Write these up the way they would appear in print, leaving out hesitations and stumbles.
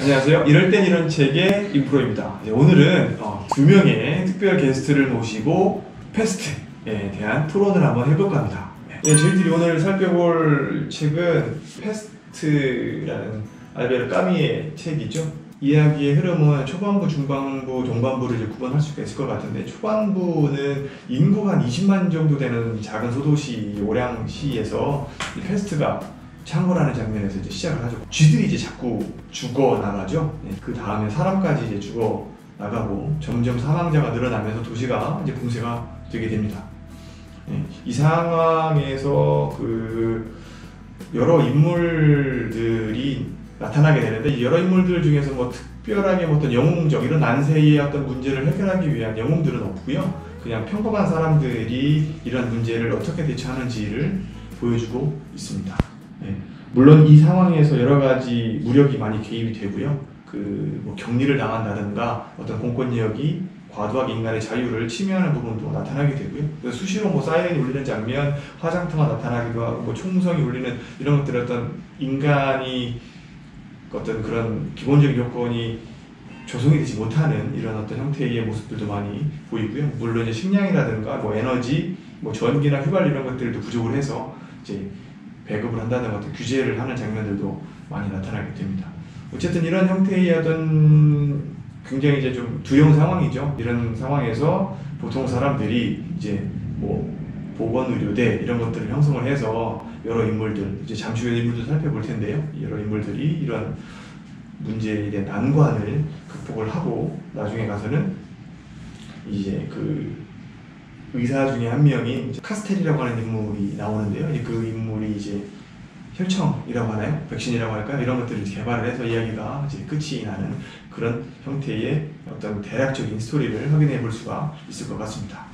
안녕하세요. 이럴 땐 이런 책의 임프로입니다. 오늘은 두 명의 특별 게스트를 모시고 패스트에 대한 토론을 한번 해볼까 합니다. 저희들이 오늘 살펴볼 책은 패스트라는 알베르 까미의 책이죠. 이야기의 흐름은 초반부, 중반부, 동반부를 이제 구분할 수가 있을 것 같은데, 초반부는 인구가 한 20만 정도 되는 작은 소도시 오량시에서 이 패스트가 창궐하는 장면에서 이제 시작을 하죠. 쥐들이 이제 자꾸 죽어 나가죠. 그 다음에 사람까지 이제 죽어 나가고 점점 사망자가 늘어나면서 도시가 이제 붕괴가 되게 됩니다. 이 상황에서 여러 인물들이 나타나게 되는데, 여러 인물들 중에서 뭐 특별하게 어떤 영웅적 이런 난세의 어떤 문제를 해결하기 위한 영웅들은 없고요. 그냥 평범한 사람들이 이런 문제를 어떻게 대처하는지를 보여주고 있습니다. 물론 이 상황에서 여러 가지 무력이 많이 개입이 되고요. 뭐 격리를 당한다든가 어떤 공권력이 과도하게 인간의 자유를 침해하는 부분도 나타나게 되고요. 그래서 수시로 뭐 사이렌이 울리는 장면, 화장터가 나타나기도 하고, 뭐 총성이 울리는 이런 것들, 어떤 인간이 어떤 그런 기본적인 요건이 조성이 되지 못하는 이런 어떤 형태의 모습들도 많이 보이고요. 물론 이제 식량이라든가 뭐 에너지, 뭐 전기나 휘발 이런 것들도 부족을 해서 이제 배급을 한다든가 어떤 규제를 하는 장면들도 많이 나타나게 됩니다. 어쨌든 이런 형태의 어떤 굉장히 이제 좀 두려운 상황이죠. 이런 상황에서 보통 사람들이 이제 뭐 보건의료대 이런 것들을 형성을 해서 여러 인물들, 이제 잠시 후에 인물들 살펴볼 텐데요. 여러 인물들이 이런 문제에 대한 난관을 극복을 하고 나중에 가서는 이제 의사 중에 한 명이 카스텔이라고 하는 인물이 나오는데요. 그 인물이 이제 혈청이라고 하나요? 백신이라고 할까요? 이런 것들을 개발을 해서 이야기가 이제 끝이 나는 그런 형태의 어떤 대략적인 스토리를 확인해 볼 수가 있을 것 같습니다.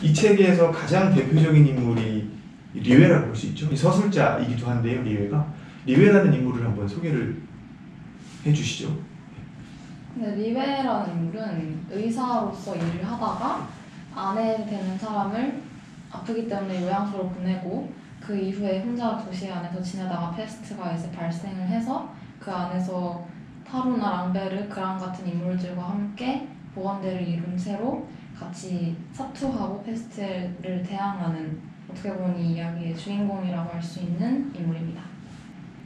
이 책에서 가장 대표적인 인물이 리웨라고 볼 수 있죠. 서술자이기도 한데요. 리웨라는 인물을 한번 소개를 해주시죠. 근데 리웨라는 인물은 의사로서 일을 하다가 아내 되는 사람을 아프기 때문에 요양소로 보내고, 그 이후에 혼자 도시 안에서 지내다가 패스트가 이제 발생을 해서 그 안에서 타로나 랑베르, 그랑 같은 인물들과 함께 보건대를 이룬 채로 같이 사투하고 패스트를 대항하는, 어떻게 보면 이 이야기의 주인공이라고 할 수 있는 인물입니다.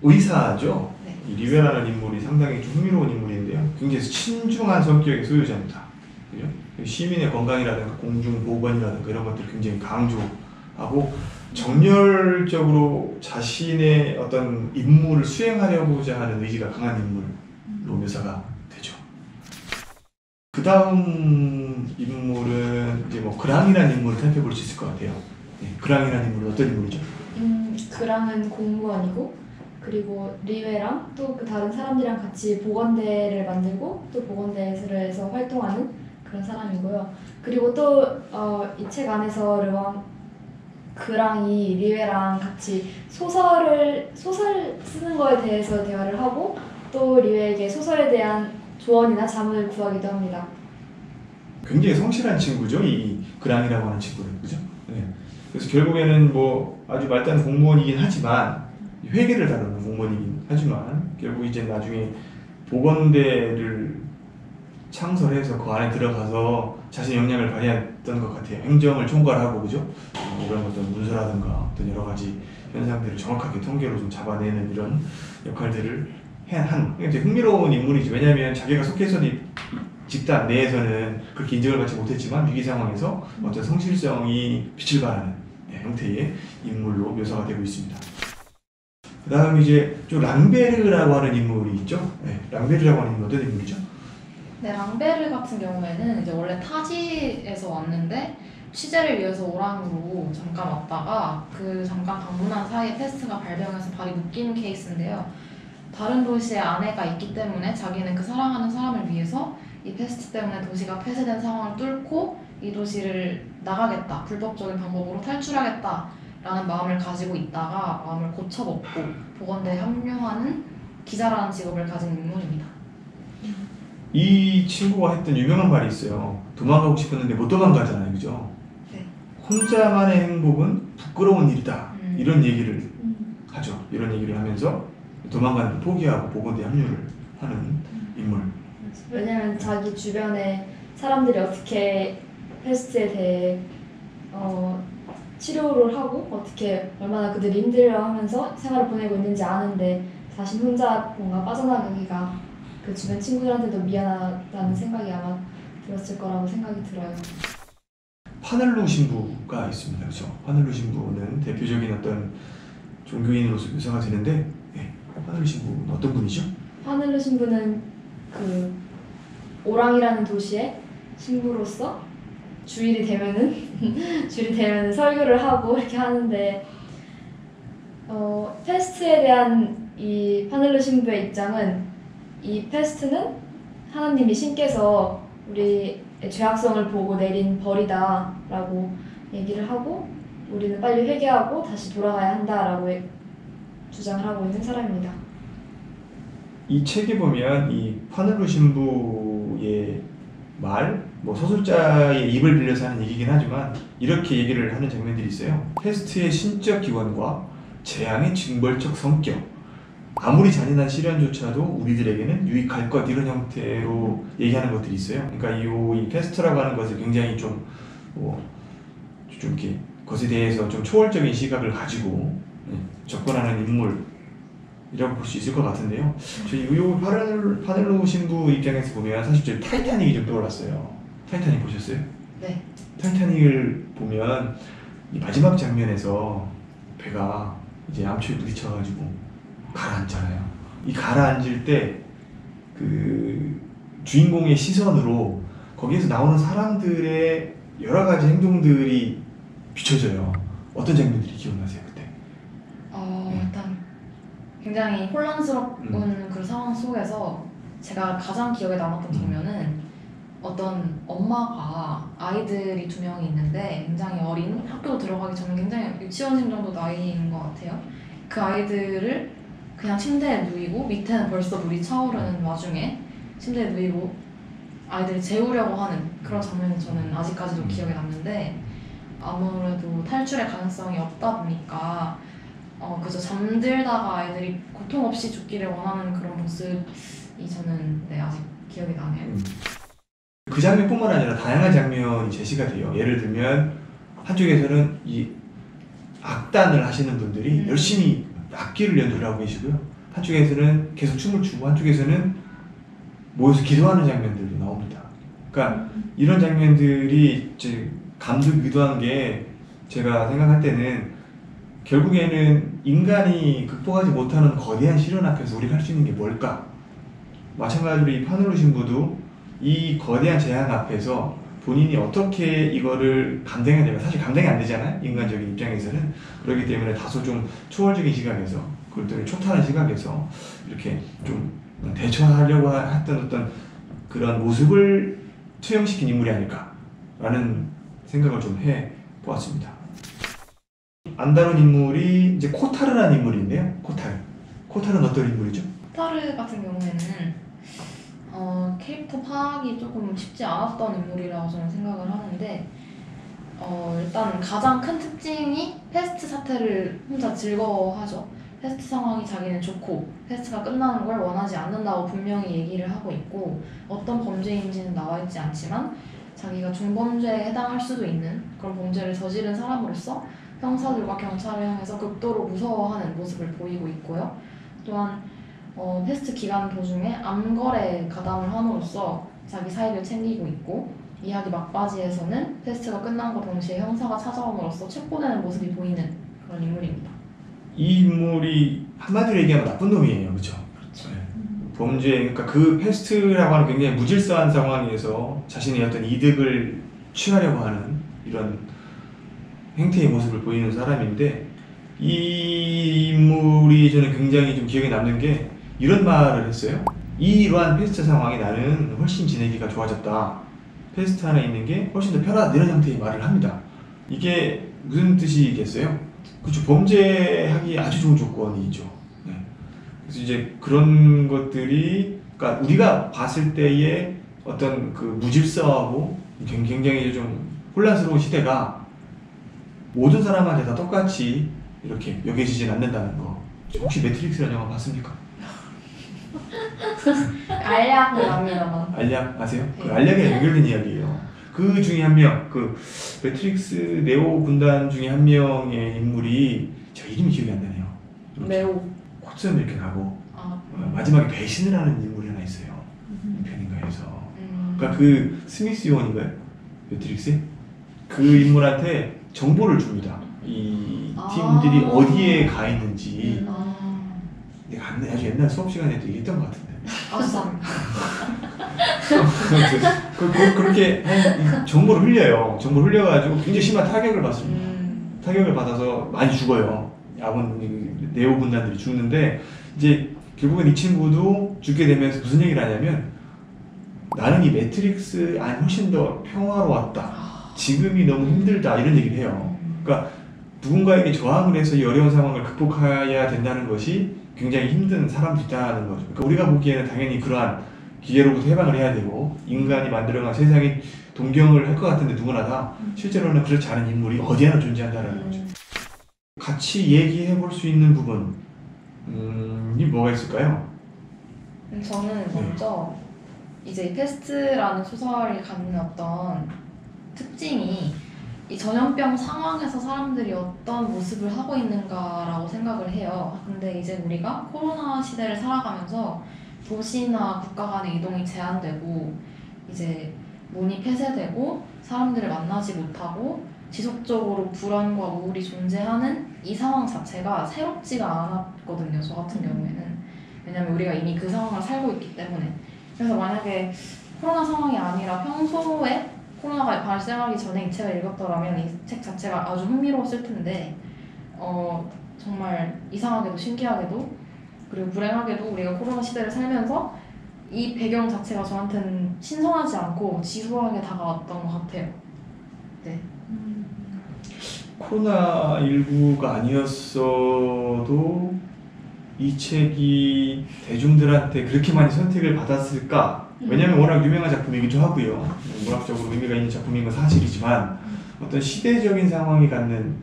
의사죠. 네. 이 리베라는 인물이 상당히 좀 흥미로운 인물인데요. 굉장히 친중한 성격의 소유자입니다. 그죠? 시민의 건강이라든가 공중보건이라든가 이런 것들을 굉장히 강조하고 정열적으로 자신의 어떤 임무를 수행하려고자 하는 의지가 강한 인물로 묘사가 되죠. 그 다음 인물은 이제 뭐 그랑이라는 인물을 살펴볼 수 있을 것 같아요. 그랑이라는 인물은 어떤 인물이죠? 그랑은 공무원이고, 그리고 리웨랑 또 그 다른 사람들이랑 같이 보건대를 만들고 또 보건대에서 활동하는 그런 사람이고요. 그리고 또 이 책 안에서 그랑이 리웨랑 같이 소설 쓰는 거에 대해서 대화를 하고, 또 리웨에게 소설에 대한 조언이나 자문을 구하기도 합니다. 굉장히 성실한 친구죠, 이 그랑이라고 하는 친구는. 그죠? 그래서 결국에는 뭐 아주 말단 공무원이긴 하지만, 회계를 다루는 공무원이긴 하지만, 결국 이제 나중에 보건대를 창설해서 그 안에 들어가서 자신의 역량을 발휘했던 것 같아요. 행정을 총괄하고, 그죠? 이런 어떤 문서라든가 어떤 여러 가지 현상들을 정확하게 통계로 좀 잡아내는 이런 역할들을 한 굉장히 흥미로운 인물이죠. 왜냐하면 자기가 속해 있었던 집단 내에서는 그렇게 인정을 받지 못했지만 위기 상황에서 어떤 성실성이 빛을 발하는 형태의 인물로 묘사가 되고 있습니다. 그 다음 이제 좀 랑베르라고 하는 인물이 있죠. 랑베르라고 하는 인물은 어떤 인물이죠? 네, 랑베르 같은 경우에는 이제 원래 타지에서 왔는데 취재를 위해서 오랑으로 잠깐 왔다가 그 잠깐 방문한 사이에 패스트가 발병해서 발이 묶이는 케이스인데요. 다른 도시에 아내가 있기 때문에 자기는 그 사랑하는 사람을 위해서 이 패스트 때문에 도시가 폐쇄된 상황을 뚫고 이 도시를 나가겠다, 불법적인 방법으로 탈출하겠다 라는 마음을 가지고 있다가 마음을 고쳐먹고 보건대에 합류하는 기자라는 직업을 가진 인물입니다. 이 친구가 했던 유명한 말이 있어요. 도망가고 싶었는데 못 도망가잖아요. 그죠? 네. 혼자만의 행복은 부끄러운 일이다. 이런 얘기를 하죠. 이런 얘기를 하면서 도망가는 걸 포기하고 보건대에 합류를 하는 인물. 왜냐면 자기 주변에 사람들이 어떻게 패스트에 대해 치료를 하고 어떻게 얼마나 그들이 힘들어하면서 생활을 보내고 있는지 아는데 자신 혼자 뭔가 빠져나가기가 그 주변 친구들한테도 미안하다는 생각이 아마 들었을 거라고 생각이 들어요. 파넬로 신부가 있습니다. 그렇죠? 파넬로 신부는 대표적인 어떤 종교인으로서 묘사가 되는데 파넬로 신부는 어떤 분이죠? 파넬로 신부는 그 오랑이라는 도시의 신부로서 주일이 되면은 설교를 하고 이렇게 하는데 페스트에 대한 이 파넬로 신부의 입장은 이 페스트는 하나님이 신께서 우리의 죄악성을 보고 내린 벌이다라고 얘기를 하고 우리는 빨리 회개하고 다시 돌아가야 한다라고 주장을 하고 있는 사람입니다. 이 책에 보면 이 파넬로 신부의 말, 뭐 소설자의 입을 빌려서 하는 얘기긴 하지만 이렇게 얘기를 하는 장면들이 있어요. 페스트의 신적 기원과 재앙의 징벌적 성격, 아무리 잔인한 시련조차도 우리들에게는 유익할 것 이런 형태로 얘기하는 것들이 있어요. 그러니까 이 페스트라고 하는 것을 굉장히 좀 이렇게 것에 대해서 좀 초월적인 시각을 가지고 접근하는 인물이라고 볼 수 있을 것 같은데요. 저희 이 파넬로 신부 입장에서 보면 사실 저희 타이타닉이 좀 떠올랐어요. 타이타닉 보셨어요? 네. 타이타닉을 보면 이 마지막 장면에서 배가 이제 암초에 부딪혀가지고 가라앉잖아요. 이 가라앉을 때 그 주인공의 시선으로 거기에서 나오는 사람들의 여러 가지 행동들이 비춰져요. 어떤 장면들이 기억나세요 그때? 일단 굉장히 혼란스러운 그 상황 속에서 제가 가장 기억에 남았던 장면은 어떤 엄마가 아이들이 2명이 있는데 굉장히 어린 학교 들어가기 전에 굉장히 유치원생 정도 나이인 것 같아요. 그 아이들을 그냥 침대에 누이고 밑에는 벌써 물이 차오르는 와중에 침대에 누이고 아이들을 재우려고 하는 그런 장면이 저는 아직까지도 기억에 남는데 아무래도 탈출의 가능성이 없다 보니까 그저 잠들다가 아이들이 고통 없이 죽기를 원하는 그런 모습이 저는 아직 기억이 나네요. 그 장면뿐만 아니라 다양한 장면이 제시가 돼요. 예를 들면 한쪽에서는 이 악단을 하시는 분들이 열심히 악기를 연주를 하고 계시고요. 한쪽에서는 계속 춤을 추고 한쪽에서는 모여서 기도하는 장면들이 나옵니다. 그러니까 이런 장면들이 이제 감독이 의도한 게 제가 생각할 때는 결국에는 인간이 극복하지 못하는 거대한 시련 앞에서 우리가 할 수 있는 게 뭘까? 마찬가지로 이 파넬로 신부도 이 거대한 재앙 앞에서 본인이 어떻게 이거를 감당해야 될까? 사실 감당이 안 되잖아요. 인간적인 입장에서는. 그렇기 때문에 다소 좀 초월적인 시각에서 그것들을 초탈한 시각에서 이렇게 좀 대처하려고 했던 어떤 그런 모습을 투영시킨 인물이 아닐까라는 생각을 좀 해보았습니다. 안 다룬 인물이 이제 코타르라는 인물인데요. 코타르는 어떤 인물이죠? 코타르 같은 경우에는 캐릭터 파악이 조금 쉽지 않았던 인물이라고 저는 생각을 하는데 일단 가장 큰 특징이 패스트 사태를 혼자 즐거워하죠. 패스트 상황이 자기는 좋고 패스트가 끝나는 걸 원하지 않는다고 분명히 얘기를 하고 있고 어떤 범죄인지는 나와 있지 않지만 자기가 중범죄에 해당할 수도 있는 그런 범죄를 저지른 사람으로서 형사들과 경찰을 향해서 극도로 무서워하는 모습을 보이고 있고요. 또한 패스트 기간 도중에 암거래에 가담을 함으로써 자기 사익을 챙기고 있고 이야기 막바지에서는 패스트가 끝난 것 동시에 형사가 찾아옴으로써 체포되는 모습이 보이는 그런 인물입니다. 이 인물이 한마디로 얘기하면 나쁜 놈이에요. 그렇죠? 그렇죠. 네. 범죄, 그러니까 그 패스트라고 하는 굉장히 무질서한 상황에서 자신의 어떤 이득을 취하려고 하는 이런 행태의 모습을 보이는 사람인데 이 인물이 저는 굉장히 좀 기억에 남는 게 이런 말을 했어요. 이러한 패스트 상황에 나는 훨씬 지내기가 좋아졌다. 패스트 하나 있는 게 훨씬 더 편하다. 이런 형태의 말을 합니다. 이게 무슨 뜻이겠어요? 그렇죠. 범죄하기 아주 좋은 조건이죠. 네. 그래서 이제 그런 것들이, 그러니까 우리가 봤을 때의 어떤 그 무질서하고 굉장히 좀 혼란스러운 시대가 모든 사람한테 다 똑같이 이렇게 여겨지진 않는다는 거. 혹시 매트릭스라는 영화 봤습니까? 알약은 압니다만. 알약 아세요? 그 네. 알약에 연결된 이야기예요. 그 중에 한 명, 그 매트릭스 네오 군단 중에 한 명의 인물이 저 이름이 기억이 안 나네요. 매우. 코트는 이렇게 가고 아, 마지막에 배신을 하는 인물이 하나 있어요. 편인가에서. 음. 그러니까 그 스미스 요원인가요? 매트릭스? 그 인물한테 정보를 줍니다. 이 팀들이 아. 어디에 가 있는지. 아, 내가 아주 옛날 수업 시간에도 얘기했던 것 같은데. 감사합니다. 그렇게 정보를 흘려요. 정보를 흘려가지고 굉장히 심한 타격을 받습니다. 타격을 받아서 많이 죽어요. 아군 네오 군단들이 죽는데 이제 결국엔 이 친구도 죽게 되면서 무슨 얘기를 하냐면 나는 이 매트릭스 안이 훨씬 더 평화로웠다. 지금이 너무 힘들다 이런 얘기를 해요. 그러니까 누군가에게 저항을 해서 이 어려운 상황을 극복해야 된다는 것이 굉장히 힘든 사람들이다는 거죠. 그러니까 우리가 보기에는 당연히 그러한 기계로부터 해방을 해야 되고 인간이 만들어간 세상이 동경을 할 것 같은데 누구나 다 실제로는 그렇지 않은 인물이 어디에나 존재한다는 거죠. 같이 얘기해 볼 수 있는 부분이 뭐가 있을까요? 저는 먼저 이제 이 패스트라는 소설이 갖는 어떤 특징이 이 전염병 상황에서 사람들이 어떤 모습을 하고 있는가라고 생각을 해요. 근데 이제 우리가 코로나 시대를 살아가면서 도시나 국가 간의 이동이 제한되고 이제 문이 폐쇄되고 사람들을 만나지 못하고 지속적으로 불안과 우울이 존재하는 이 상황 자체가 새롭지가 않았거든요. 저 같은 경우에는. 왜냐면 우리가 이미 그 상황을 살고 있기 때문에. 그래서 만약에 코로나 상황이 아니라 평소에 코로나가 발생하기 전에 이 책을 읽었더라면 이 책 자체가 아주 흥미로웠을 텐데 정말 이상하게도 신기하게도 그리고 불행하게도 우리가 코로나 시대를 살면서 이 배경 자체가 저한테는 신선하지 않고 지루하게 다가왔던 것 같아요. 네. 코로나19가 아니었어도 이 책이 대중들한테 그렇게 많이 선택을 받았을까? 왜냐면 워낙 유명한 작품이기도 하고요. 문학적으로 의미가 있는 작품인 건 사실이지만 어떤 시대적인 상황이 갖는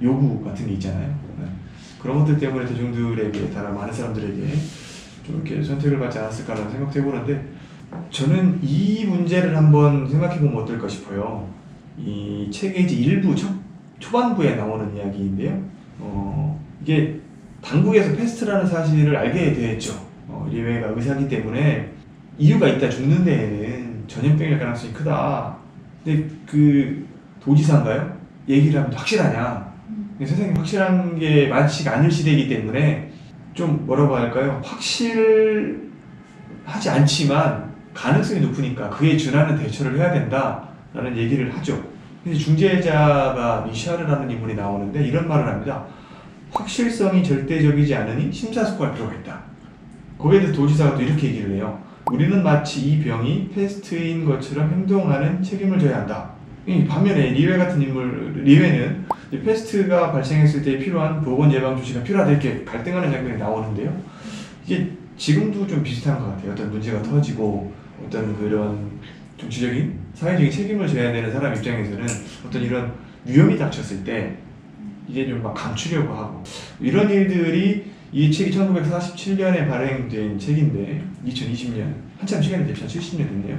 요구 같은 게 있잖아요. 그런 것들 때문에 대중들에게, 다른 많은 사람들에게 좀 이렇게 선택을 받지 않았을까라는 생각도 해보는데 저는 이 문제를 한번 생각해보면 어떨까 싶어요. 이 책의 이제 일부 초반부에 나오는 이야기인데요. 이게 당국에서 패스트라는 사실을 알게 됐죠. 리웨이가 의사이기 때문에 이유가 있다 죽는 데에는 전염병일 가능성이 크다. 근데 그 도지사인가요? 얘기를 하면 확실하냐? 세상에 확실한 게 많지가 않을 시대이기 때문에 좀 뭐라고 할까요? 확실하지 않지만 가능성이 높으니까 그에 준하는 대처를 해야 된다라는 얘기를 하죠. 근데 중재자가 미샤르라는 인물이 나오는데 이런 말을 합니다. 확실성이 절대적이지 않으니 심사숙고할 필요가 있다. 거기에 대해서 도지사가 또 이렇게 얘기를 해요. 우리는 마치 이 병이 패스트인 것처럼 행동하는 책임을 져야 한다. 반면에 리웨 같은 인물, 리웨는 패스트가 발생했을 때 필요한 보건 예방 조치가 필요하다 이렇게 갈등하는 장면이 나오는데요. 이게 지금도 좀 비슷한 것 같아요. 어떤 문제가 터지고 어떤 그런 정치적인 사회적인 책임을 져야 되는 사람 입장에서는 어떤 이런 위험이 닥쳤을 때 이제 좀 막 감추려고 하고 이런 일들이 이 책이 1947년에 발행된 책인데 2020년 한참 시간이 됐죠. 70년 됐네요.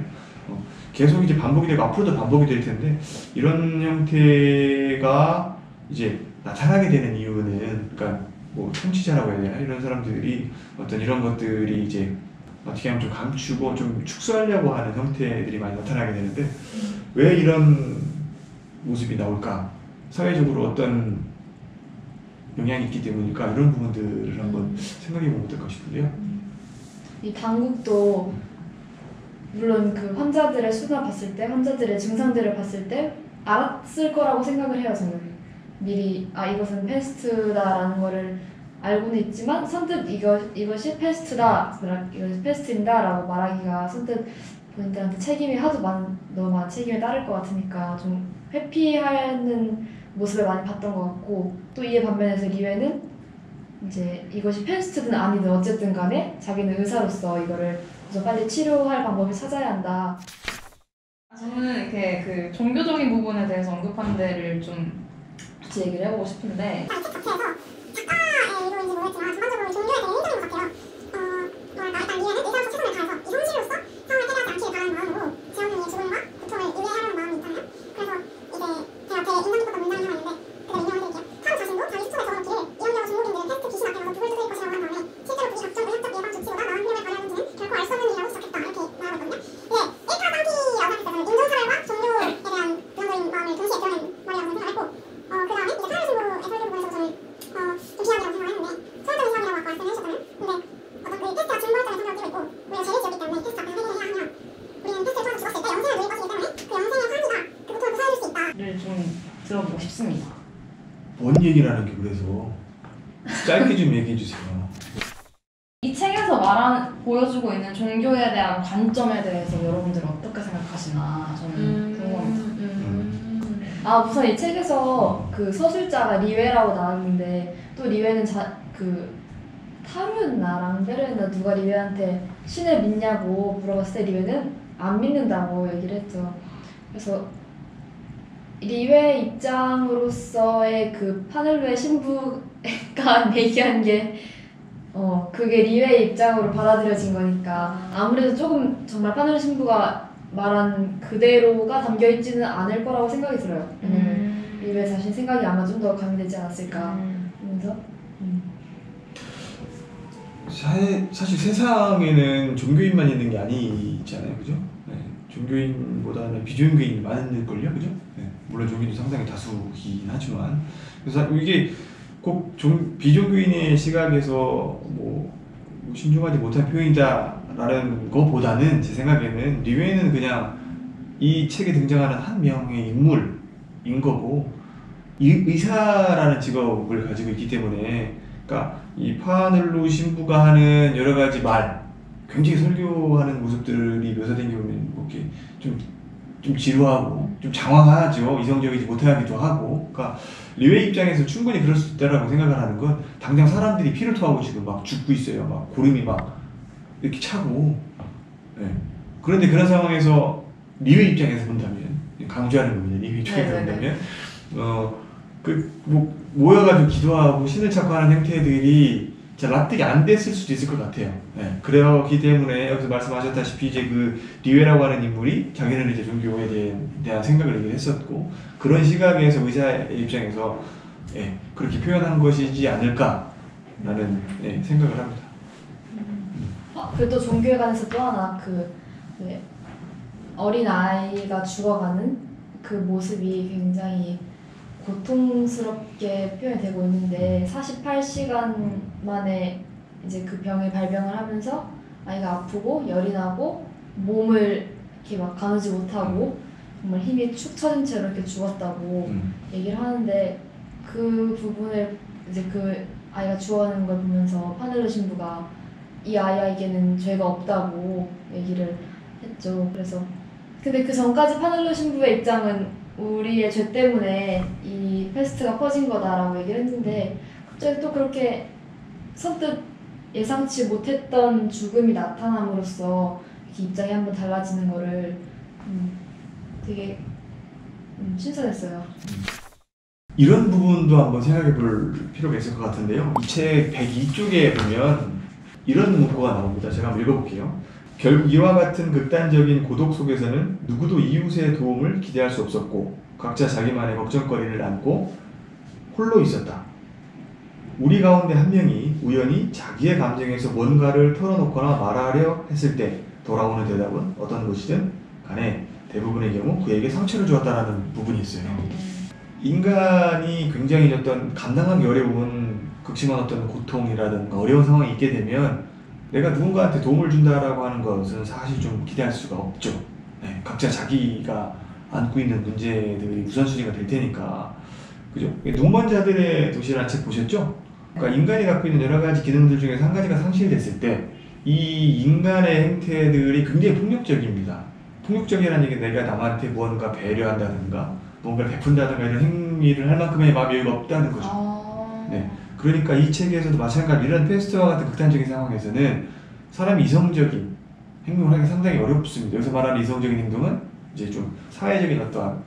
계속 이제 반복이 되고 앞으로도 반복이 될 텐데 이런 형태가 이제 나타나게 되는 이유는 그러니까 뭐 청취자라고 해야 되나 이런 사람들이 어떤 이런 것들이 이제 어떻게 하면 좀 감추고 좀 축소하려고 하는 형태들이 많이 나타나게 되는데 왜 이런 모습이 나올까? 사회적으로 어떤 영향이 있기 때문일까? 이런 부분들을 한번 생각해 보면 어떨까 싶은데요. 이 당국도 물론 그 환자들의 수가 봤을 때, 환자들의 증상들을 봤을 때 알았을 거라고 생각을 해요. 저는 미리 이것은 패스트다라는 거를 알고는 있지만 선뜻 이것이 패스트다, 이것이 패스트인다라고 말하기가 선뜻 본인들한테 책임이 너무 많은 책임이 따를 것 같으니까 좀 회피하는 모습을 많이 봤던 것 같고 또 이에 반면에서 리웨는 이제 이것이 패스트든 아니든 어쨌든 간에 자기는 의사로서 이거를 그래서 빨리 치료할 방법을 찾아야 한다. 저는 이렇게 그 종교적인 부분에 대해서 언급한 데를 좀 같이 얘기를 해보고 싶은데 책 자체에서 작가의 의도인지 모르겠지만 전반적으로 종교에 대해 일장인 것 같아요. 나는 얘기라는 게 그래서 짧게 좀 얘기해 주세요. 이 책에서 보여주고 있는 종교에 대한 관점에 대해서 여러분들 어떻게 생각하시나 저는 궁금합니다. 우선 이 책에서 그 서술자가 리웨라고 나왔는데 또 리웨는 타루였나 랑베르였나 누가 리웨한테 신을 믿냐고 물어봤을 때 리웨는 안 믿는다고 얘기를 했죠. 그래서 리웨 입장으로서의 그 파넬로의 신부가 얘기한 게 그게 리웨의 입장으로 받아들여진 거니까 아무래도 조금 정말 파넬로 신부가 말한 그대로가 담겨있지는 않을 거라고 생각이 들어요. 왜냐면 리웨 자신 생각이 아마 좀 더 가미되지 않았을까 하면서 사실 세상에는 종교인만 있는 게 아니잖아요, 그죠? 네. 종교인보다는 비종교인이 많을걸요, 그죠? 네. 물론 종교인도 상당히 다수긴 하지만 그래서 이게 꼭 비종교인의 시각에서 뭐 신중하지 못한 표현이다라는 것보다는 제 생각에는 리웨는 그냥 이 책에 등장하는 한 명의 인물인 거고 의사라는 직업을 가지고 있기 때문에 그러니까 이 파늘루 신부가 하는 여러 가지 말, 굉장히 설교하는 모습들이 묘사된 게 보면 뭐 이렇게 좀 지루하고 좀 장황하죠. 이성적이지 못하기도 하고. 그러니까 리웨이 입장에서 충분히 그럴 수 있다라고 생각을 하는 건 당장 사람들이 피를 토하고 지금 막 죽고 있어요. 막 고름이 막 이렇게 차고. 네. 그런데 그런 상황에서 리웨이 입장에서 본다면 강조하는 겁니다. 리웨이 입장에서 본다면 모여가지고 기도하고 신을 찾고 하는 행태들이 잘 납득이 안 됐을 수도 있을 것 같아요. 네. 그렇기 때문에 여기서 말씀하셨다시피 이제 그 리웨라고 하는 인물이 자기는 이제 종교에 대한 생각을 얘기를 했었고 그런 시각에서 의사의 입장에서 그렇게 표현한 것이지 않을까라는 생각을 합니다. 그리고 또 종교에 관해서 또 하나 어린 아이가 죽어가는 그 모습이 굉장히 고통스럽게 표현이 되고 있는데 48시간 만에 이제 그 병에 발병을 하면서 아이가 아프고 열이 나고 몸을 이렇게 막 가누지 못하고 정말 힘이 축 처진 채로 이렇게 죽었다고 얘기를 하는데 그 부분을 이제 그 아이가 죽어가는 걸 보면서 파넬로 신부가 이 아이에게는 죄가 없다고 얘기를 했죠. 그래서 근데 그 전까지 파넬로 신부의 입장은 우리의 죄 때문에 이 패스트가 퍼진 거다라고 얘기를 했는데 갑자기 또 그렇게 선뜻 예상치 못했던 죽음이 나타남으로써 이렇게 입장이 한번 달라지는 거를 되게 신선했어요. 이런 부분도 한번 생각해 볼 필요가 있을 것 같은데요. 이 책 102쪽에 보면 이런 문구가 나옵니다. 제가 한번 읽어볼게요. 결국 이와 같은 극단적인 고독 속에서는 누구도 이웃의 도움을 기대할 수 없었고 각자 자기만의 걱정거리를 안고 홀로 있었다. 우리 가운데 한 명이 우연히 자기의 감정에서 뭔가를 털어놓거나 말하려 했을 때 돌아오는 대답은 어떤 것이든 간에 대부분의 경우 그에게 상처를 주었다는 부분이 있어요. 인간이 굉장히 어떤 감당하기 어려운 극심한 어떤 고통이라든가 어려운 상황이 있게 되면 내가 누군가한테 도움을 준다라고 하는 것은 사실 좀 기대할 수가 없죠. 각자 자기가 안고 있는 문제들이 우선순위가 될 테니까. 그죠? 눈먼 자들의 도시라는 책 보셨죠? 그러니까 인간이 갖고 있는 여러 가지 기능들 중에서 한 가지가 상실됐을 때 이 인간의 행태들이 굉장히 폭력적입니다. 폭력적이라는 얘기는 내가 남한테 무언가 배려한다든가 뭔가를 베푼다든가 이런 행위를 할 만큼의 마음이 여유가 없다는 거죠. 네. 그러니까 이 책에서도 마찬가지로 이런 페스트와 같은 극단적인 상황에서는 사람이 이성적인 행동을 하기 상당히 어렵습니다. 여기서 말하는 이성적인 행동은 이제 좀 사회적인 어떠한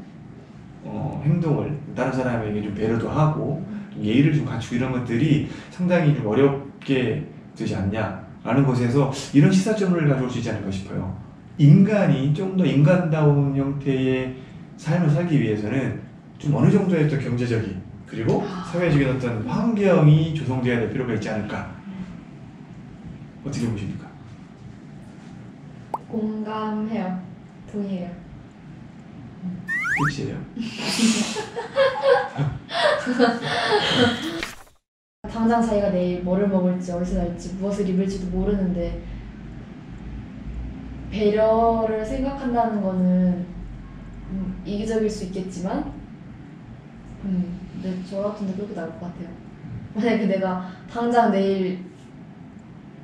행동을 다른 사람에게 좀 배려도 하고 좀 예의를 좀 갖추고 이런 것들이 상당히 좀 어렵게 되지 않냐라는 것에서 이런 시사점을 가져올 수 있지 않을까 싶어요. 인간이 좀 더 인간다운 형태의 삶을 살기 위해서는 좀 어느 정도의 어떤 경제적인 그리고 사회적인 어떤 환경이 조성되어야 될 필요가 있지 않을까. 어떻게 보십니까? 공감해요. 동의해요. 끝이에요. 당장 자기가 내일 뭐를 먹을지 어디서 날지 무엇을 입을지도 모르는데 배려를 생각한다는 거는 이기적일 수 있겠지만 근데 저 같은데 그렇게 나을 것 같아요. 만약에 내가 당장 내일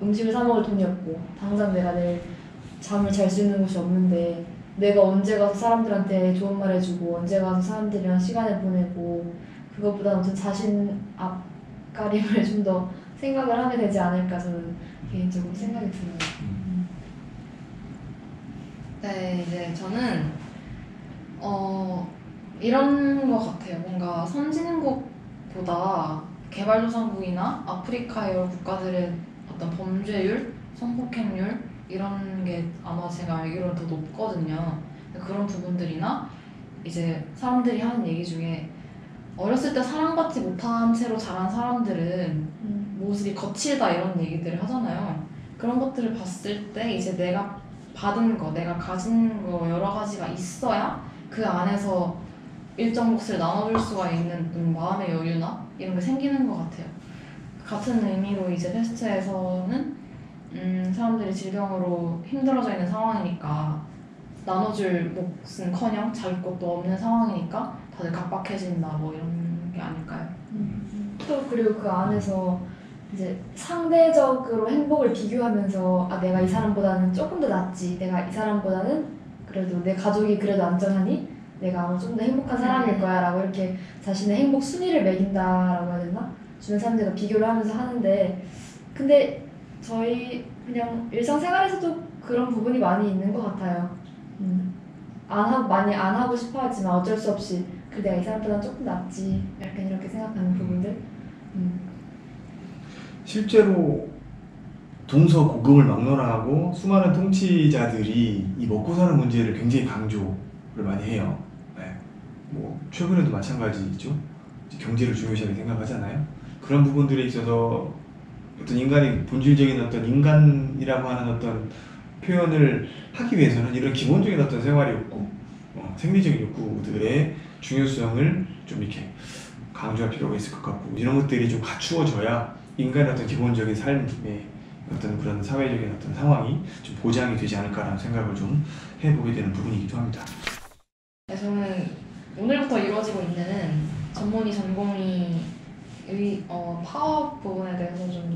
음식을 사 먹을 돈이 없고 당장 내가 내일 잠을 잘 수 있는 곳이 없는데 내가 언제 가서 사람들한테 좋은 말 해주고 언제 가서 사람들이랑 시간을 보내고 그것보다 무슨 자신 앞가림을 좀 더 생각을 하게 되지 않을까 저는 개인적으로 생각이 들어요. 네, 이제 저는 이런 것 같아요. 뭔가 선진국보다 개발도상국이나 아프리카의 여러 국가들의 어떤 범죄율, 성폭행률 이런 게 아마 제가 알기로는 더 높거든요. 그런 부분들이나 이제 사람들이 하는 얘기 중에 어렸을 때 사랑받지 못한 채로 자란 사람들은 모습이 거칠다 이런 얘기들을 하잖아요. 그런 것들을 봤을 때 이제 내가 받은 거, 내가 가진 거 여러 가지가 있어야 그 안에서 일정 몫을 나눠줄 수가 있는 마음의 여유나 이런 게 생기는 것 같아요. 같은 의미로 이제 패스트에서는 사람들이 질병으로 힘들어져 있는 상황이니까 나눠줄 몫은커녕 자기 것도 없는 상황이니까 다들 각박해진다 뭐 이런 게 아닐까요? 또 그리고 그 안에서 이제 상대적으로 행복을 비교하면서 아 내가 이 사람보다는 조금 더 낫지, 내가 이 사람보다는 그래도 내 가족이 그래도 안전하니 내가 아마 좀 더 행복한 사람일 거야 라고 이렇게 자신의 행복 순위를 매긴다라고 해야 되나? 주변 사람들과 비교를 하면서 하는데 근데 저희 그냥 일상생활에서도 그런 부분이 많이 있는 것 같아요. 많이 안 하고 싶어 하지만 어쩔 수 없이 그래 내가 이 사람보다는 조금 낫지 약간 이렇게 생각하는 부분들. 실제로 동서고금을 막론하고 수많은 통치자들이 이 먹고 사는 문제를 굉장히 강조를 많이 해요. 네. 뭐 최근에도 마찬가지죠. 경제를 중요시하게 생각하잖아요. 그런 부분들에 있어서 어떤 인간의 본질적인 어떤 인간이라고 하는 어떤 표현을 하기 위해서는 이런 기본적인 어떤 생활의 욕구, 생리적인 욕구들의 중요성을 좀 이렇게 강조할 필요가 있을 것 같고 이런 것들이 좀 갖추어져야 인간의 어떤 기본적인 삶의 어떤 그런 사회적인 어떤 상황이 좀 보장이 되지 않을까라는 생각을 좀 해보게 되는 부분이기도 합니다. 네, 저는 오늘부터 이루어지고 있는 전공의 파업 부분에 대해서 좀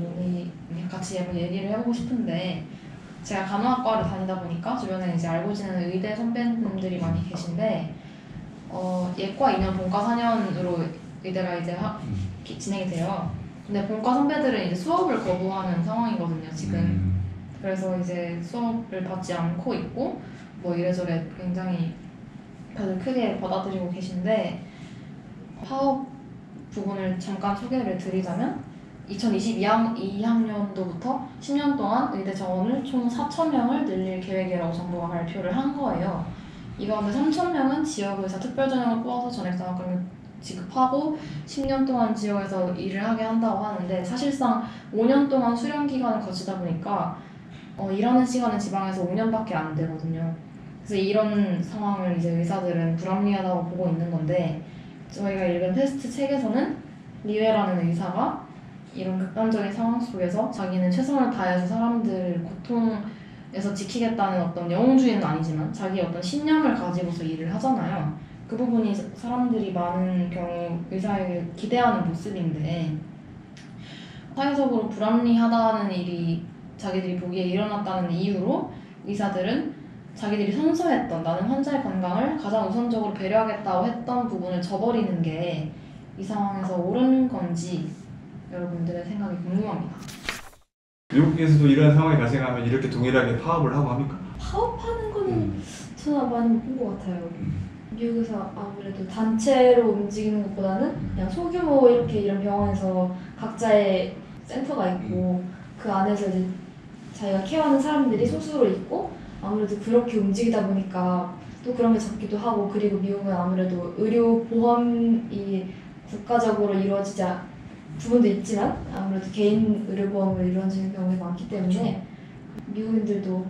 같이 얘기를 해보고 싶은데 제가 간호학과를 다니다 보니까 주변에 이제 알고 지내는 의대 선배님들이 많이 계신데 예과 2년 본과 4년으로 의대가 이제 진행이 돼요. 근데 본과 선배들은 이제 수업을 거부하는 상황이거든요, 지금. 그래서 이제 수업을 받지 않고 있고 뭐 이래저래 굉장히 다들 크게 받아들이고 계신데 파업 부분을 잠깐 소개를 드리자면 2022학년도부터 10년 동안 의대 정원을 총 4,000명을 늘릴 계획이라고 정부가 발표를 한 거예요. 이 가운데 3,000명은 지역의사 특별전형을 뽑아서 전액장학금을 지급하고 10년 동안 지역에서 일을 하게 한다고 하는데 사실상 5년 동안 수련 기간을 거치다 보니까 일하는 시간은 지방에서 5년밖에 안 되거든요. 그래서 이런 상황을 이제 의사들은 불합리하다고 보고 있는 건데 저희가 읽은 패스트 책에서는 리웨라는 의사가 이런 극단적인 상황 속에서 자기는 최선을 다해서 사람들 고통에서 지키겠다는 어떤 영웅주의는 아니지만 자기의 어떤 신념을 가지고서 일을 하잖아요. 그 부분이 사람들이 많은 경우 의사에게 기대하는 모습인데 사회적으로 불합리하다는 일이 자기들이 보기에 일어났다는 이유로 의사들은 자기들이 선서했던 나는 환자의 건강을 가장 우선적으로 배려하겠다고 했던 부분을 저버리는 게 이 상황에서 옳은 건지 여러분들의 생각이 궁금합니다. 미국에서도 이런 상황이 발생하면 이렇게 동일하게 파업을 하고 합니까? 파업하는 거는 저는 많이 못 본 것 같아요. 미국에서 아무래도 단체로 움직이는 것보다는 그냥 소규모 이렇게 이런 병원에서 각자의 센터가 있고 그 안에서 이제 자기가 케어하는 사람들이 소수로 있고 아무래도 그렇게 움직이다 보니까 또 그런 게 적기도 하고 그리고 미국은 아무래도 의료 보험이 국가적으로 이루어지지 부분도 있지만 아무래도 개인 의료보험으로 이루어지는 경우가 많기 때문에 미국인들도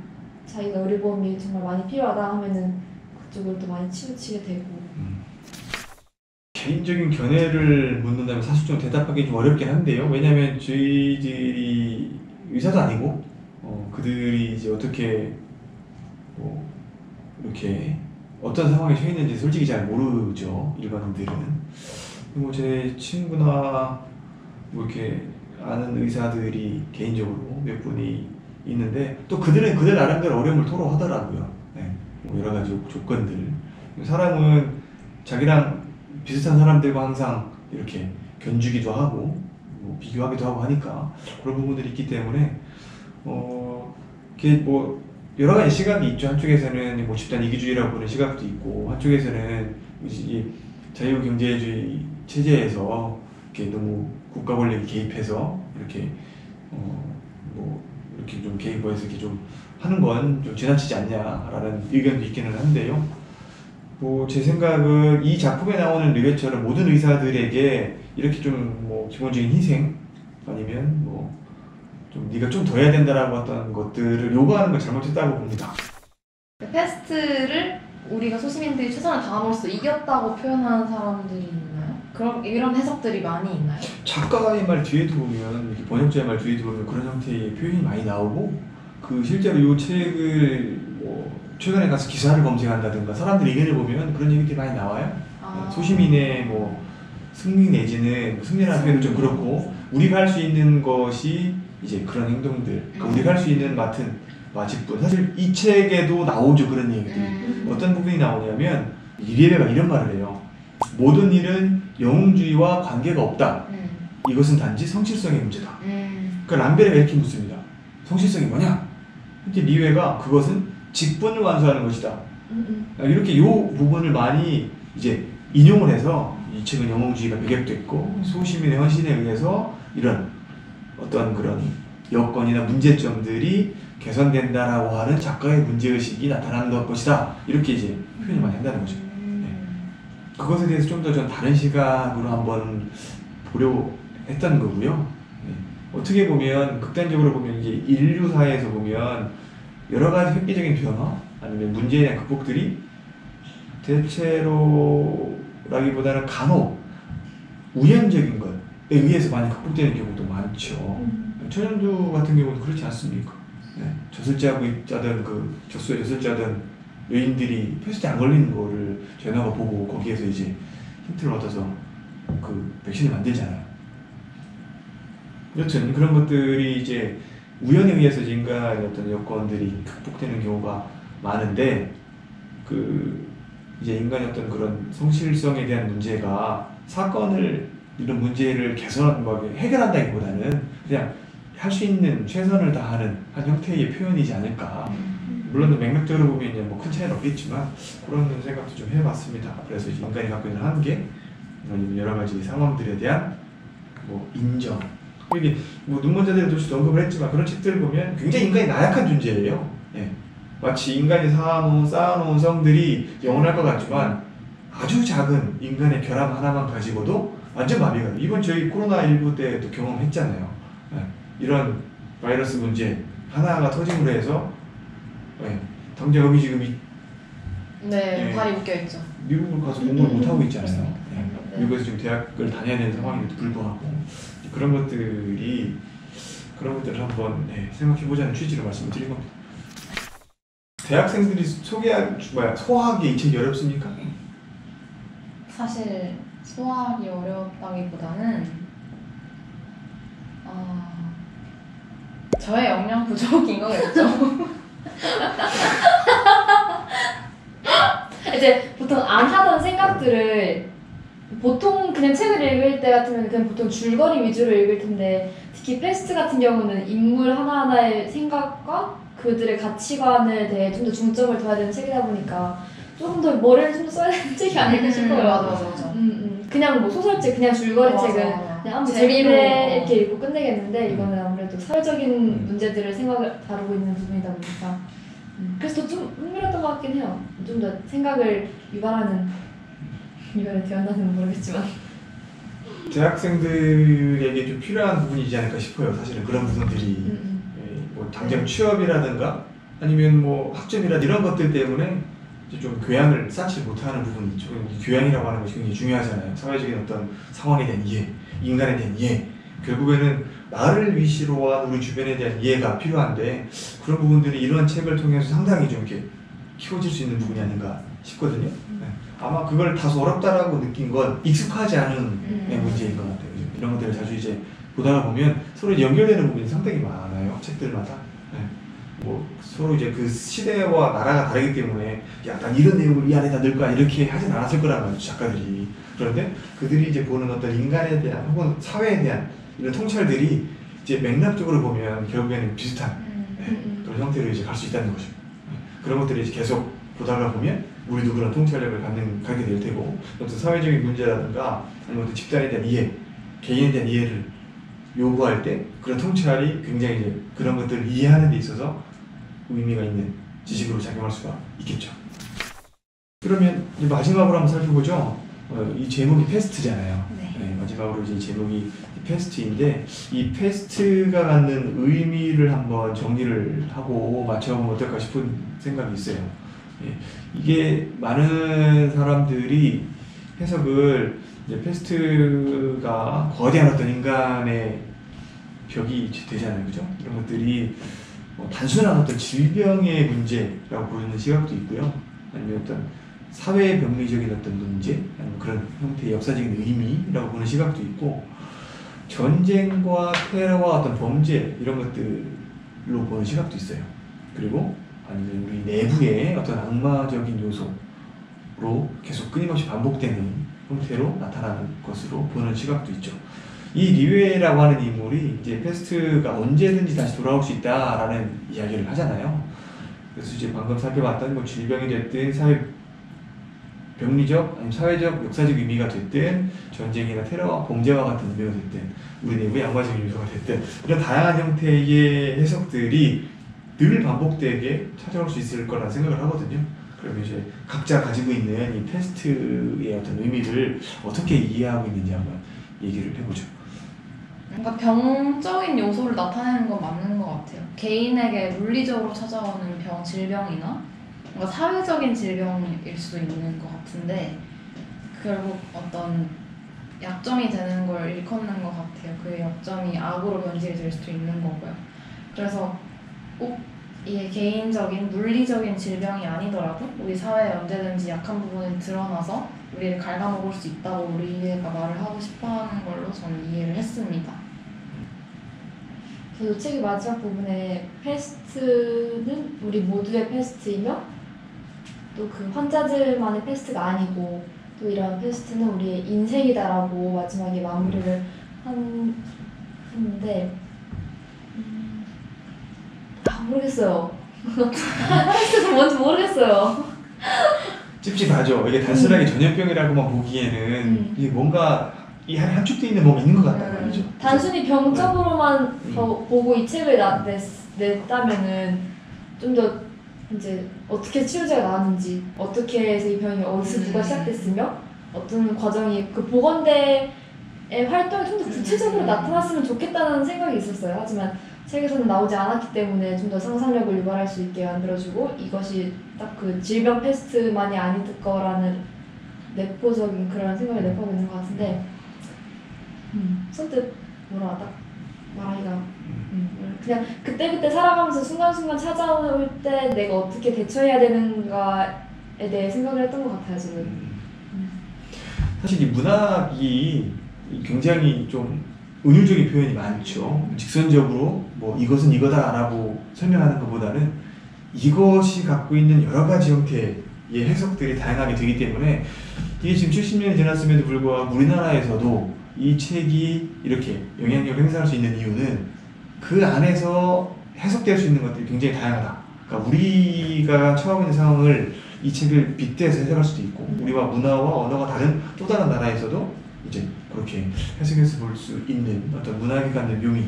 자기가 의료보험이 정말 많이 필요하다 하면은 그쪽으로 또 많이 치우치게 되고. 개인적인 견해를 묻는다면 사실 좀 대답하기 좀 어렵긴 한데요. 왜냐하면 저희들이 의사도 아니고 그들이 이제 어떻게 이렇게 어떤 상황에 처해 있는지 솔직히 잘 모르죠, 일반인들은. 뭐 제 친구나 뭐 이렇게 아는 의사들이 개인적으로 몇 분이 있는데 또 그들은 그들 나름대로 어려움을 토로하더라고요. 네. 뭐 여러 가지 조건들. 사람은 자기랑 비슷한 사람들과 항상 이렇게 견주기도 하고 뭐 비교하기도 하고 하니까 그런 부분들이 있기 때문에 이게 뭐 여러 가지 시각이 있죠. 한쪽에서는 뭐 집단 이기주의라고 보는 시각도 있고 한쪽에서는 이 자유경제주의 체제에서 이렇게 너무 국가 권력이 개입해서 이렇게 뭐 이렇게 좀 개입해서 이렇게 좀 하는 건 좀 지나치지 않냐라는 의견도 있기는 한데요. 뭐 제 생각은 이 작품에 나오는 르베처럼 모든 의사들에게 이렇게 좀 뭐 기본적인 희생 아니면 뭐 좀 네가 좀 더 해야 된다라고 어떤 것들을 요구하는 건 잘못했다고 봅니다. 패스트를 우리가 소시민들이 최선을 다함으로써 이겼다고 표현하는 사람들이 있나요? 그럼 이런 해석들이 많이 있나요? 작가의 말 뒤에도 보면 이렇게 번역자의 말 뒤에도 보면 그런 형태의 표현이 많이 나오고 그 실제로 이 책을 뭐 최근에 가서 기사를 검색한다든가 사람들 의견을 보면 그런 얘기들이 많이 나와요. 소시민의 뭐 승리 내지는 승리라는 표현은 좀 그렇고 우리가 할 수 있는 것이 이제 그런 행동들, 그러니까 우리가 할 수 있는 맡은 마직분. 사실 이 책에도 나오죠 그런 얘기들이. 어떤 부분이 나오냐면 리베가 이런 말을 해요. 모든 일은 영웅주의와 관계가 없다. 이것은 단지 성실성의 문제다. 그러니까 람베르가 이렇게 묻습니다. 성실성이 뭐냐? 이렇게 리베가 그것은 직분을 완수하는 것이다. 이렇게 요 부분을 많이 이제 인용을 해서 이 책은 영웅주의가 배격됐고 소시민의 헌신에 의해서 이런 어떤 그런 여건이나 문제점들이 개선된다라고 하는 작가의 문제의식이 나타나는 것이다. 이렇게 이제 표현을 많이 한다는 거죠. 네. 그것에 대해서 좀 더 전 다른 시각으로 한번 보려고 했던 거고요. 네. 어떻게 보면 극단적으로 보면 이제 인류사에서 보면 여러 가지 획기적인 변화 아니면 문제에 대한 극복들이 대체로라기보다는 간혹 우연적인 것에 의해서 많이 극복되는 경우도 많죠. 천연두 같은 경우는 그렇지 않습니까? 네. 젖술자든 그 젖소에 젖술자든 여인들이 패스트에 안 걸리는 거를 제나가 보고 거기에서 이제 힌트를 얻어서 그 백신을 만들잖아요. 여튼 그런 것들이 이제 우연에 의해서 인간의 어떤 여건들이 극복되는 경우가 많은데 그 이제 인간의 어떤 그런 성실성에 대한 문제가 사건을 이런 문제를 해결한다기보다는 그냥 할 수 있는 최선을 다하는 한 형태의 표현이지 않을까. 물론 맥락적으로 보면 이제 뭐 큰 차이는 없겠지만 그런 생각도 좀 해봤습니다. 그래서 이제 인간이 갖고 있는 한계, 아니면 여러 가지 상황들에 대한 뭐 인정. 이게 뭐 눈먼자들의 도시도 언급을 했지만 그런 책들을 보면 굉장히 인간이 나약한 존재예요. 예. 마치 인간이 쌓아놓은 성들이 영원할 것 같지만 아주 작은 인간의 결함 하나만 가지고도 완전 마비가 돼요. 이번 저희 코로나19 때도 경험했잖아요. 예. 이런 바이러스 문제 하나가 터짐으로 해서 예. 당장 여기 지금 네, 예. 발이 묶여있죠. 미국을 가서 공부를 못하고 있잖아요. 예. 네. 미국에서 지금 대학을 다녀야 되는 상황임에도 불구하고 그런 것들을 한번 생각해보자는 취지로 말씀을 드린 겁니다. 대학생들이 소화하기 이 책이 어렵습니까? 사실 소화하기 어렵다기보다는 저의 역량 부족인 거겠죠. 이제 보통 안 하던 생각들을 보통 그냥 책을 읽을 때 같으면 그냥 보통 줄거리 위주로 읽을 텐데 특히 패스트 같은 경우는 인물 하나하나의 생각과 그들의 가치관에 대해 좀 더 중점을 둬야 되는 책이다 보니까 조금 더 머리를 좀 더 써야 되는 책이 아닐까 싶어요. 맞아. 그냥 뭐 소설책, 그냥 줄거리 맞아. 책은 그냥 아무 재미로 재미로 이렇게 읽고 끝내겠는데 이거는 아무래도 사회적인 문제들을 다루고 있는 부분이다 보니까 그래서 더 좀 흥미로웠던 것 같긴 해요. 좀 더 생각을 유발하는 이거를 대한다는 모르겠지만 대학생들에게 좀 필요한 부분이지 않을까 싶어요. 사실은 그런 부분들이 뭐 당장 취업이라든가 아니면 뭐 학점이라든가 이런 것들 때문에 이제 좀 교양을 쌓지 못하는 부분이 있죠. 교양이라고 하는 것이 굉장히 중요하잖아요. 사회적인 어떤 상황에 대한 이해, 인간에 대한 이해. 결국에는 나를 위시로 한 우리 주변에 대한 이해가 필요한데 그런 부분들이 이런 책을 통해서 상당히 좀 이렇게 키워질 수 있는 부분이 아닌가 싶거든요. 네. 아마 그걸 다소 어렵다라고 느낀 건 익숙하지 않은 문제인 것 같아요. 이런 것들을 자주 이제 보다가 보면 서로 연결되는 부분이 상당히 많아요. 책들마다. 네. 뭐 서로 이제 그 시대와 나라가 다르기 때문에 야, 난 이런 내용을 이 안에다 넣을 거야 이렇게 하진 않았을 거란 말이죠, 작가들이. 그런데 그들이 이제 보는 어떤 인간에 대한 혹은 사회에 대한 이런 통찰들이 이제 맥락적으로 보면 결국에는 비슷한 그런 형태로 이제 갈 수 있다는 거죠. 그런 것들이 이제 계속 보다가 보면 우리도 그런 통찰력을 갖게 될 테고, 어떤 사회적인 문제라든가 아니면 어떤 집단에 대한 이해, 개인에 대한 이해를 요구할 때 그런 통찰이 굉장히 이제 그런 것들을 이해하는 데 있어서 의미가 있는 지식으로 작용할 수가 있겠죠. 그러면 이제 마지막으로 한번 살펴보죠. 이 제목이 패스트잖아요. 네. 마지막으로 이제 제목이 패스트인데 이 패스트가 갖는 의미를 한번 정리를 하고 맞춰보면 어떨까 싶은 생각이 있어요. 이게 많은 사람들이 해석을 이제 패스트가 거대한 어떤 인간의 벽이 되잖아요, 그죠? 이런 것들이 단순한 어떤 질병의 문제라고 보는 시각도 있고요, 아니면 어떤 사회 병리적인 어떤 문제, 아니면 그런 형태의 역사적인 의미라고 보는 시각도 있고, 전쟁과 테러와 어떤 범죄 이런 것들로 보는 시각도 있어요. 그리고 아니면 우리 내부의 어떤 악마적인 요소로 계속 끊임없이 반복되는 형태로 나타나는 것으로 보는 시각도 있죠. 이 리웨라고 하는 인물이 이제 패스트가 언제든지 다시 돌아올 수 있다라는 이야기를 하잖아요. 그래서 이제 방금 살펴봤던 뭐 질병이 됐든 사회 병리적, 아니면 사회적, 역사적 의미가 됐든 전쟁이나 테러와 범죄와 같은 의미가 됐든 우리 내부의 악마적인 요소가 됐든 이런 다양한 형태의 해석들이 늘 반복되게 찾아올 수 있을 거라 생각을 하거든요. 그러면 이제 각자 가지고 있는 이 패스트의 어떤 의미를 어떻게 이해하고 있는지 한번 얘기를 해보죠. 뭔가 병적인 요소를 나타내는 건 맞는 것 같아요. 개인에게 물리적으로 찾아오는 병, 질병이나 뭔가 사회적인 질병일 수도 있는 것 같은데 결국 어떤 약점이 되는 걸 일컫는 것 같아요. 그 약점이 악으로 변질이 될 수도 있는 거고요. 그래서 꼭 이게 개인적인 물리적인 질병이 아니더라도 우리 사회에 언제든지 약한 부분이 드러나서 우리를 갉아먹을 수 있다고 우리가 말을 하고 싶어하는 걸로 저는 이해를 했습니다. 저도 책의 마지막 부분에 패스트는 우리 모두의 패스트이며 또 그 환자들만의 패스트가 아니고 또 이런 패스트는 우리의 인생이다라고 마지막에 마무리를 했는데 모르겠어요. 패스트가 뭔지 모르겠어요. 찝찝하죠. 이게 단순하게 전염병이라고만 보기에는 이게 뭔가 이 한축돼 있는 뭔가 있는 것 같단 말이죠. 단순히 병적으로만 보고 이 책을 냈다면은 좀 더 이제 어떻게 치료제가 나왔는지, 어떻게 해서 이 병이 어디서 누가 시작됐으며 어떤 과정이 그 보건대의 활동이 좀 더 구체적으로 나타났으면 좋겠다는 생각이 있었어요. 하지만 책에서는 나오지 않았기 때문에 좀 더 상상력을 유발할 수 있게 만들어주고 이것이 딱 그 질병 패스트만이 아닐 거라는 내포적인 그런 생각을 내포하고 있는 것 같은데 선뜻 뭐라 딱 말하기가 그냥 그때그때 살아가면서 순간순간 찾아올 때 내가 어떻게 대처해야 되는가에 대해 생각을 했던 것 같아요, 저는. 사실 이 문학이 굉장히 좀 은유적인 표현이 많죠. 직선적으로 뭐 이것은 이거다라고 설명하는 것보다는 이것이 갖고 있는 여러 가지 형태의 해석들이 다양하게 되기 때문에 이게 지금 70년이 지났음에도 불구하고 우리나라에서도 이 책이 이렇게 영향력을 행사할 수 있는 이유는 그 안에서 해석될 수 있는 것들이 굉장히 다양하다. 그러니까 우리가 처하고 있는 상황을 이 책을 빗대서 해석할 수도 있고 우리와 문화와 언어가 다른 또 다른 나라에서도 이제 그렇게 해석해서 볼 수 있는 어떤 문학이 갖는 묘미,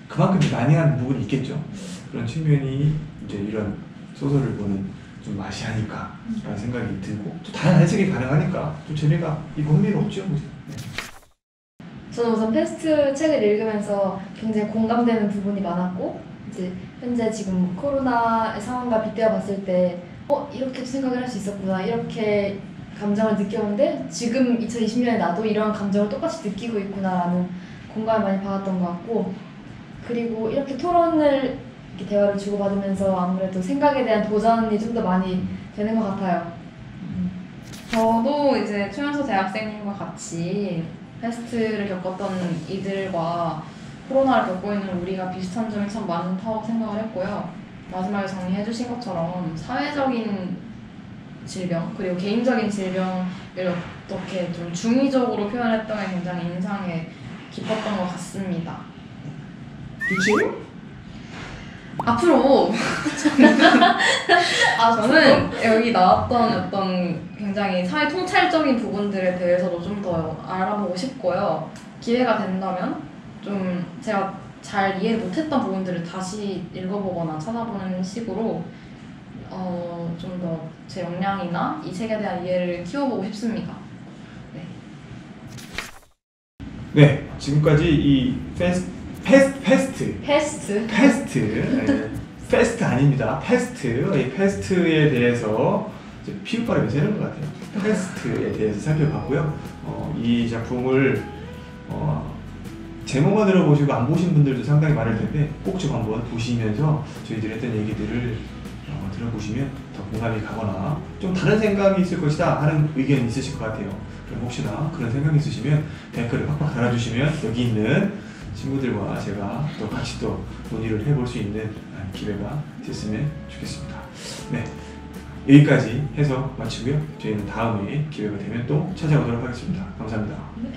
그만큼 난해한 부분이 있겠죠. 그런 측면이 이제 이런 소설을 보는 좀 맛이 아닐까 라는 생각이 들고 또 다양한 해석이 가능하니까 또 재미가 있고 흥미롭죠. 네. 저는 우선 패스트 책을 읽으면서 굉장히 공감되는 부분이 많았고 이제 현재 지금 코로나의 상황과 빗대어 봤을 때 이렇게도 생각을 할 수 있었구나, 이렇게 감정을 느꼈는데 지금 2020년에 나도 이런 감정을 똑같이 느끼고 있구나라는 공감을 많이 받았던 것 같고, 그리고 이렇게 토론을 이렇게 대화를 주고받으면서 아무래도 생각에 대한 도전이 좀 더 많이 되는 것 같아요. 저도 이제 최연소 대학생님과 같이 패스트를 겪었던 이들과 코로나를 겪고 있는 우리가 비슷한 점이 참 많다고 생각을 했고요. 마지막에 정리해 주신 것처럼 사회적인 질병 그리고 개인적인 질병을 어떻게 좀 중의적으로 표현했던 게 굉장히 인상에 깊었던 것 같습니다. 그치? 앞으로 저는 여기 나왔던 어떤 굉장히 사회 통찰적인 부분들에 대해서도 좀 더 알아보고 싶고요. 기회가 된다면 좀 제가 잘 이해 못했던 부분들을 다시 읽어보거나 찾아보는 식으로 좀 더 제 역량이나 이 책에 대한 이해를 키워보고 싶습니다. 네, 지금까지 이 패스트 아닙니다. 이 패스트에 대해서 피읍 발음이 새는 것 같아요. 패스트에 대해서 살펴봤고요. 이 작품을 제목만 들어보시고 안 보신 분들도 상당히 많을 텐데 꼭 좀 한번 보시면서 저희들이 했던 얘기들을 들어보시면 더 공감이 가거나 좀 다른 생각이 있을 것이다 하는 의견이 있으실 것 같아요. 그럼 혹시나 그런 생각이 있으시면 댓글을 팍팍 달아주시면 여기 있는 친구들과 제가 또 같이 또 논의를 해볼 수 있는 기회가 됐으면 좋겠습니다. 네, 여기까지 해서 마치고요. 저희는 다음에 기회가 되면 또 찾아오도록 하겠습니다. 감사합니다. 네.